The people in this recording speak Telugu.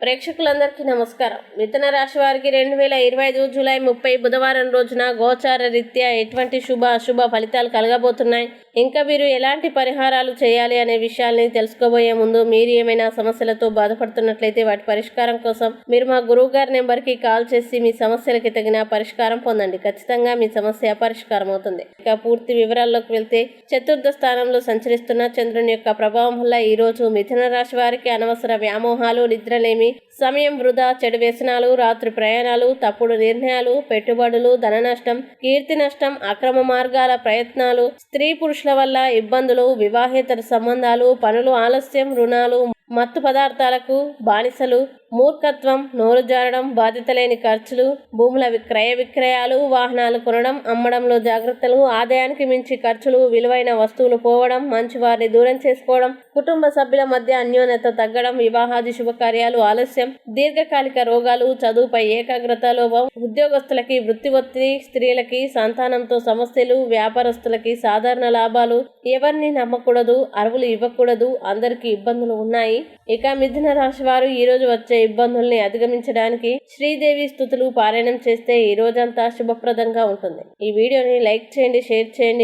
ప్రేక్షకులందరికీ నమస్కారం. మిథున రాశి వారికి 2025 జూలై 30 బుధవారం రోజున గోచార రీత్యా ఎటువంటి శుభ అశుభ ఫలితాలు కలగబోతున్నాయి, ఇంకా మీరు ఎలాంటి పరిహారాలు చేయాలి అనే విషయాల్ని తెలుసుకోబోయే ముందు మీరు ఏమైనా సమస్యలతో బాధపడుతున్నట్లయితే వాటి పరిష్కారం కోసం మీరు మా గురువు గారి నెంబర్కి కాల్ చేసి మీ సమస్యలకి తగిన పరిష్కారం పొందండి. ఖచ్చితంగా మీ సమస్య పరిష్కారం అవుతుంది. ఇక పూర్తి వివరాల్లోకి వెళ్తే, చతుర్థ స్థానంలో సంచరిస్తున్న చంద్రుని యొక్క ప్రభావం వల్ల ఈ రోజు మిథున రాశి వారికి అనవసర వ్యామోహాలు, నిద్రలేమి, సమయం వృధా, చెడు వ్యసనాలు, రాత్రి ప్రయాణాలు, తప్పుడు నిర్ణయాలు, పెట్టుబడులు, ధన నష్టం, కీర్తి నష్టం, అక్రమ మార్గాల ప్రయత్నాలు, స్త్రీ పురుషుల వల్ల ఇబ్బందులు, వివాహేతర సంబంధాలు, పనులు ఆలస్యం, రుణాలు, మత్తు పదార్థాలకు బానిసలు, మూర్ఖత్వం, నోరు జారడం, బాధ్యత లేని ఖర్చులు, భూముల విక్రయాలు, వాహనాలు కొనడం, అమ్మడంలో జాగ్రత్తలు, ఆదాయానికి మించి ఖర్చులు, విలువైన వస్తువులు పోవడం, మంచి వారిని దూరం చేసుకోవడం, కుటుంబ సభ్యుల మధ్య అన్యోన్యత తగ్గడం, వివాహాది శుభకార్యాలు ఆలస్యం, దీర్ఘకాలిక రోగాలు, చదువుపై ఏకాగ్రత లోపం, ఉద్యోగస్తులకి వృత్తి ఒత్తిడి, స్త్రీలకి సంతానంతో సమస్యలు, వ్యాపారస్తులకి సాధారణ లాభాలు, ఎవరిని నమ్మకూడదు, అరువులు ఇవ్వకూడదు, అందరికీ ఇబ్బందులు ఉన్నాయి. ఇక మిథున రాశి వారు ఈ రోజు వచ్చే ఇబ్బందుల్ని అధిగమించడానికి శ్రీదేవి స్తుతులు పారాయణం చేస్తే ఈ రోజంతా శుభప్రదంగా ఉంటుంది. ఈ వీడియోని లైక్ చేయండి, షేర్ చేయండి.